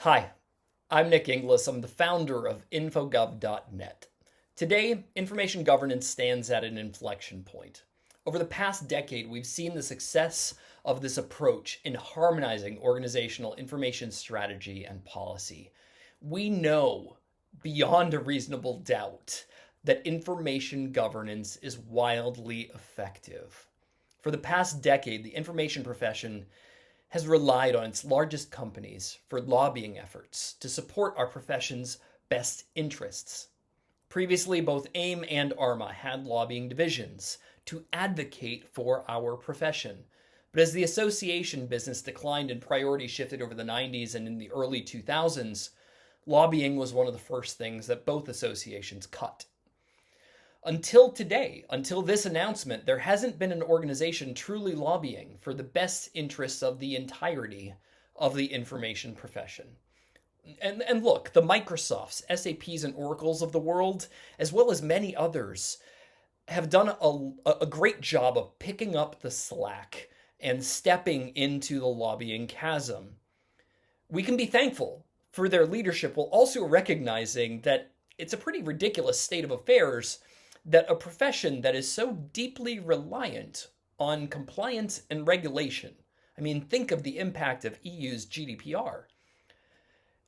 Hi, I'm Nick Inglis. I'm the founder of Infogov.net. Today, information governance stands at an inflection point. Over the past decade, we've seen the success of this approach in harmonizing organizational information strategy and policy. We know beyond a reasonable doubt that information governance is wildly effective. For the past decade, the information profession has relied on its largest companies for lobbying efforts to support our profession's best interests. Previously, both AIM and ARMA had lobbying divisions to advocate for our profession. But as the association business declined and priorities shifted over the 90s and in the early 2000s, lobbying was one of the first things that both associations cut. Until today, until this announcement, there hasn't been an organization truly lobbying for the best interests of the entirety of the information profession. And look, the Microsofts, SAPs, and Oracles of the world, as well as many others, have done a great job of picking up the slack and stepping into the lobbying chasm. We can be thankful for their leadership while also recognizing that it's a pretty ridiculous state of affairs that a profession that is so deeply reliant on compliance and regulation. I mean, think of the impact of EU's GDPR.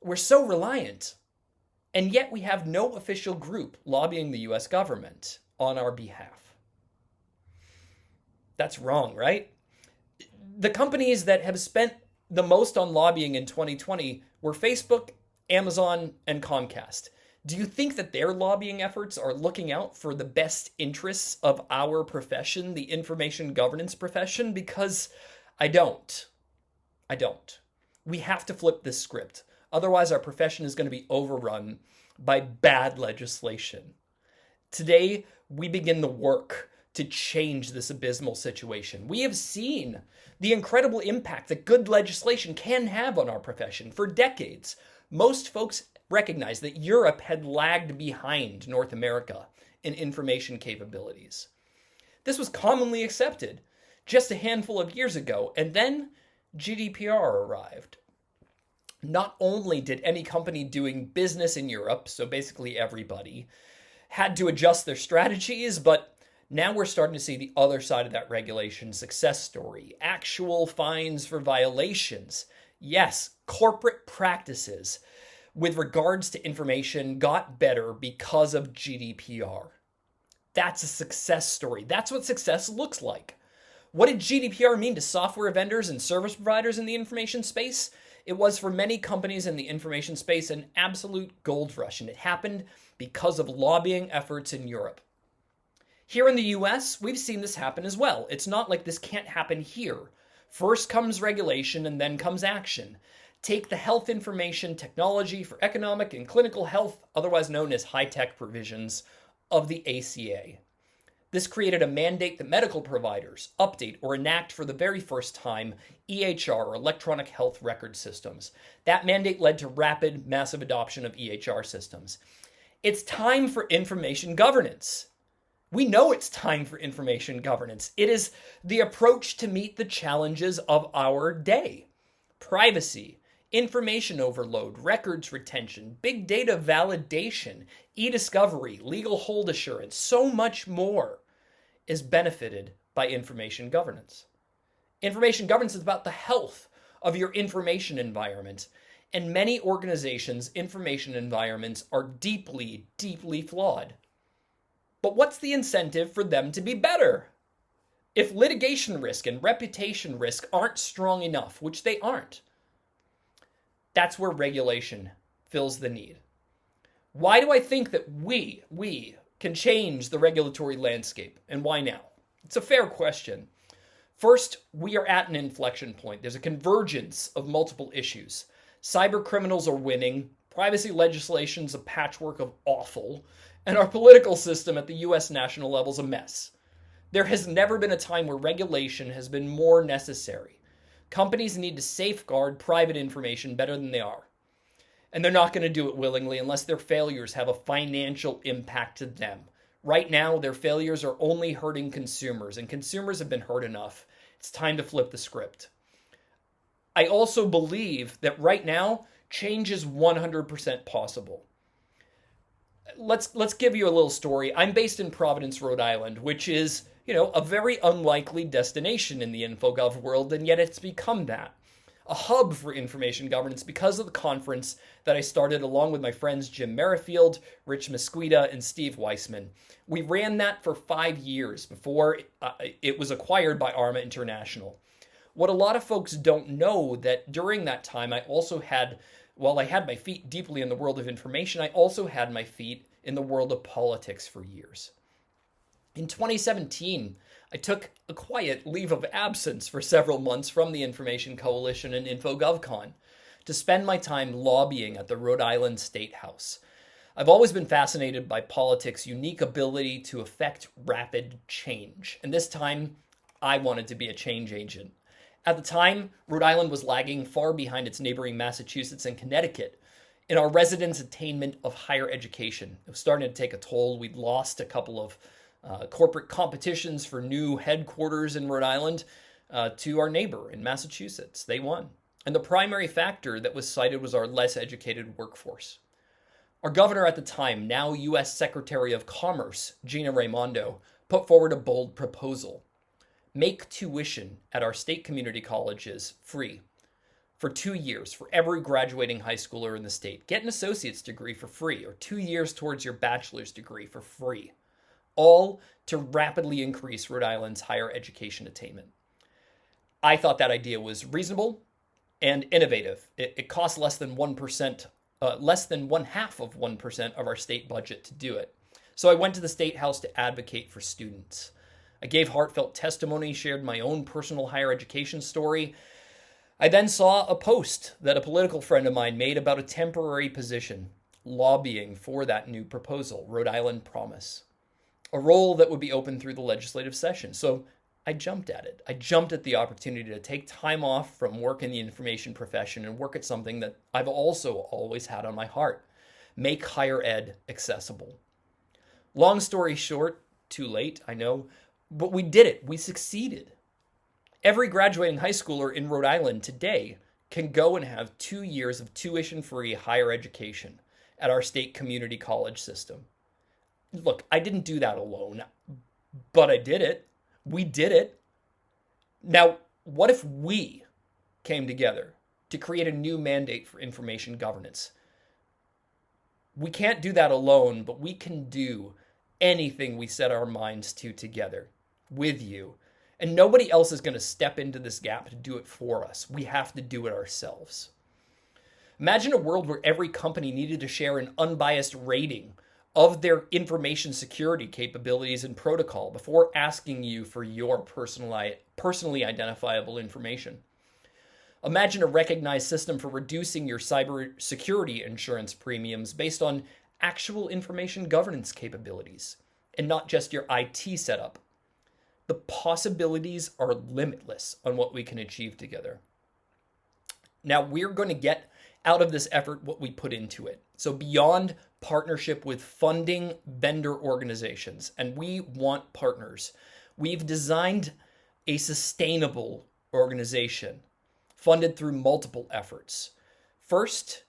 We're so reliant, and yet we have no official group lobbying the US government on our behalf. That's wrong, right? The companies that have spent the most on lobbying in 2020 were Facebook, Amazon, and Comcast. Do you think that their lobbying efforts are looking out for the best interests of our profession, the information governance profession? Because I don't. We have to flip this script. Otherwise, our profession is going to be overrun by bad legislation. Today, we begin the work to change this abysmal situation. We have seen the incredible impact that good legislation can have on our profession for decades. Most folks recognize that Europe had lagged behind North America in information capabilities. This was commonly accepted just a handful of years ago, and then GDPR arrived. Not only did any company doing business in Europe, so basically everybody, had to adjust their strategies, but now we're starting to see the other side of that regulation success story. Actual fines for violations. Yes, corporate practices with regards to information got better because of GDPR. That's a success story. That's what success looks like. What did GDPR mean to software vendors and service providers in the information space? It was for many companies in the information space an absolute gold rush, and it happened because of lobbying efforts in Europe. Here in the US, we've seen this happen as well. It's not like this can't happen here. First comes regulation and then comes action. Take the health information technology for economic and clinical health, otherwise known as high-tech provisions of the ACA. This created a mandate that medical providers update or enact for the very first time EHR, or electronic health record systems. That mandate led to rapid, massive adoption of EHR systems. It's time for information governance. We know it's time for information governance. It is the approach to meet the challenges of our day. Privacy, information overload, records retention, big data validation, e-discovery, legal hold assurance, so much more is benefited by information governance. Information governance is about the health of your information environment. And many organizations' information environments are deeply, deeply flawed. But what's the incentive for them to be better? If litigation risk and reputation risk aren't strong enough, which they aren't, that's where regulation fills the need. Why do I think that we can change the regulatory landscape, and why now? It's a fair question. First, we are at an inflection point. There's a convergence of multiple issues. Cyber criminals are winning, privacy legislation's a patchwork of awful, and our political system at the US national level is a mess. There has never been a time where regulation has been more necessary. Companies need to safeguard private information better than they are. And they're not going to do it willingly unless their failures have a financial impact to them. Right now, their failures are only hurting consumers, and consumers have been hurt enough. It's time to flip the script. I also believe that right now, change is 100% possible. Let's give you a little story. I'm based in Providence, Rhode Island, which is, a very unlikely destination in the InfoGov world, and yet it's become that. A hub for information governance because of the conference that I started along with my friends Jim Merrifield, Rich Mesquita, and Steve Weissman. We ran that for 5 years before it was acquired by ARMA International. What a lot of folks don't know that during that time I also had, while I had my feet deeply in the world of information, I also had my feet in the world of politics for years. In 2017, I took a quiet leave of absence for several months from the Information Coalition and InfoGovCon to spend my time lobbying at the Rhode Island State House. I've always been fascinated by politics' unique ability to affect rapid change, and this time I wanted to be a change agent. At the time, Rhode Island was lagging far behind its neighboring Massachusetts and Connecticut in our residents' attainment of higher education. It was starting to take a toll. We'd lost a couple of corporate competitions for new headquarters in Rhode Island to our neighbor in Massachusetts. They won. And the primary factor that was cited was our less educated workforce. Our governor at the time, now U.S. Secretary of Commerce, Gina Raimondo, put forward a bold proposal. Make tuition at our state community colleges free for 2 years for every graduating high schooler in the state. Get an associate's degree for free or 2 years towards your bachelor's degree for free. All to rapidly increase Rhode Island's higher education attainment. I thought that idea was reasonable and innovative. It costs less than 1%, less than 0.5% of our state budget to do it. So I went to the State House to advocate for students. I gave heartfelt testimony, shared my own personal higher education story. I then saw a post that a political friend of mine made about a temporary position, lobbying for that new proposal, Rhode Island Promise. A role that would be open through the legislative session. So I jumped at it. I jumped at the opportunity to take time off from work in the information profession and work at something that I've also always had on my heart. Make higher ed accessible. Long story short, too late, I know, but we did it. We succeeded. Every graduating high schooler in Rhode Island today can go and have 2 years of tuition-free higher education at our state community college system. Look, I didn't do that alone, but I did it. We did it. Now, what if we came together to create a new mandate for information governance? We can't do that alone, but we can do anything we set our minds to together with you. And nobody else is going to step into this gap to do it for us. We have to do it ourselves. Imagine a world where every company needed to share an unbiased rating of their information security capabilities and protocol before asking you for your personally identifiable information. Imagine a recognized system for reducing your cybersecurity insurance premiums based on actual information governance capabilities and not just your IT setup. The possibilities are limitless on what we can achieve together. Now, we're going to get out of this effort what we put into it. So beyond partnership with funding vendor organizations, and we want partners, we've designed a sustainable organization funded through multiple efforts. First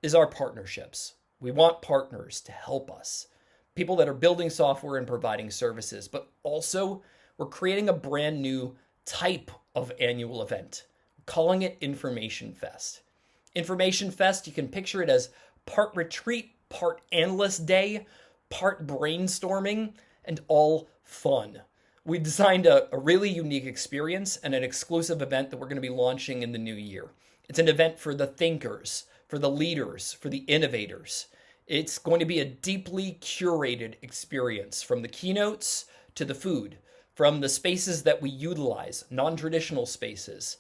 is our partnerships. We want partners to help us, people that are building software and providing services, but also we're creating a brand new type of annual event, calling it Information Fest. Information Fest, you can picture it as part retreat, part analyst day, part brainstorming, and all fun. We designed a really unique experience and an exclusive event that we're going to be launching in the new year. It's an event for the thinkers, for the leaders, for the innovators. It's going to be a deeply curated experience from the keynotes to the food, from the spaces that we utilize, non-traditional spaces,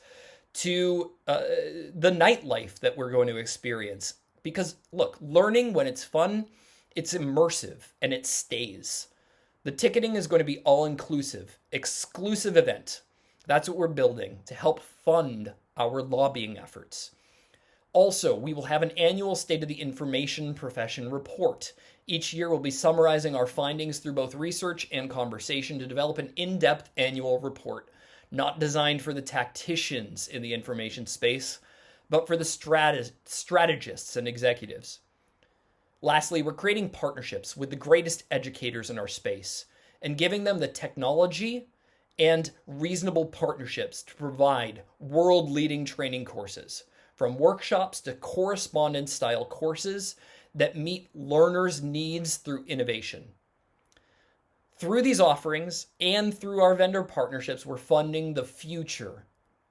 to the nightlife that we're going to experience. Because look, learning when it's fun, it's immersive and it stays. The ticketing is going to be all-inclusive, exclusive event. That's what we're building to help fund our lobbying efforts. Also, we will have an annual State of the Information Profession report. Each year we'll be summarizing our findings through both research and conversation to develop an in-depth annual report, not designed for the tacticians in the information space, but for the strategists and executives. Lastly, we're creating partnerships with the greatest educators in our space and giving them the technology and reasonable partnerships to provide world-leading training courses, from workshops to correspondence-style courses that meet learners' needs through innovation. Through these offerings and through our vendor partnerships, we're funding the future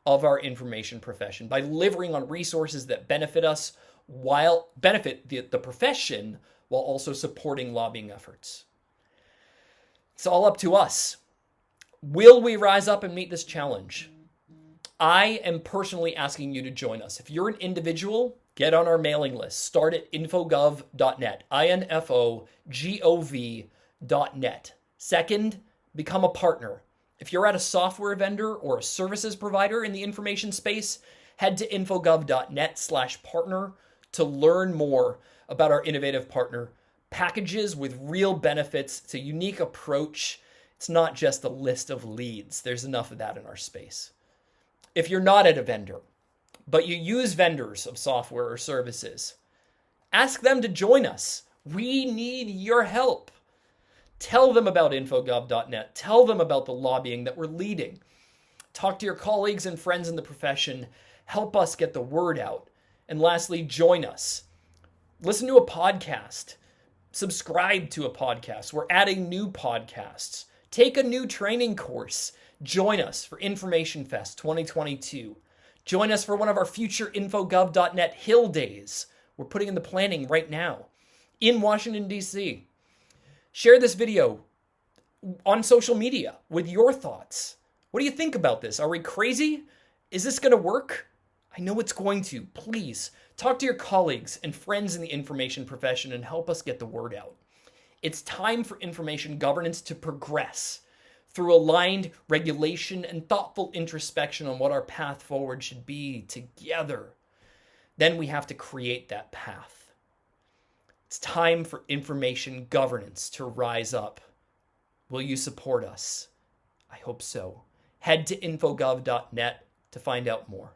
of our information profession by delivering on resources that benefit us while benefit the profession while also supporting lobbying efforts. It's all up to us. Will we rise up and meet this challenge? I am personally asking you to join us. If you're an individual, get on our mailing list. Start at infogov.net, infogov.net. Second, become a partner. If you're at a software vendor or a services provider in the information space, head to infogov.net/partner to learn more about our innovative partner packages with real benefits. It's a unique approach. It's not just a list of leads. There's enough of that in our space. If you're not at a vendor, but you use vendors of software or services, ask them to join us. We need your help. Tell them about infogov.net. Tell them about the lobbying that we're leading. Talk to your colleagues and friends in the profession. Help us get the word out. And lastly, join us. Listen to a podcast. Subscribe to a podcast. We're adding new podcasts. Take a new training course. Join us for Information Fest 2022. Join us for one of our future infogov.net Hill Days. We're putting in the planning right now in Washington, D.C. Share this video on social media with your thoughts. What do you think about this? Are we crazy? Is this going to work? I know it's going to. Please talk to your colleagues and friends in the information profession and help us get the word out. It's time for information governance to progress through aligned regulation and thoughtful introspection on what our path forward should be together. Then we have to create that path. It's time for information governance to rise up. Will you support us? I hope so. Head to infogov.net to find out more.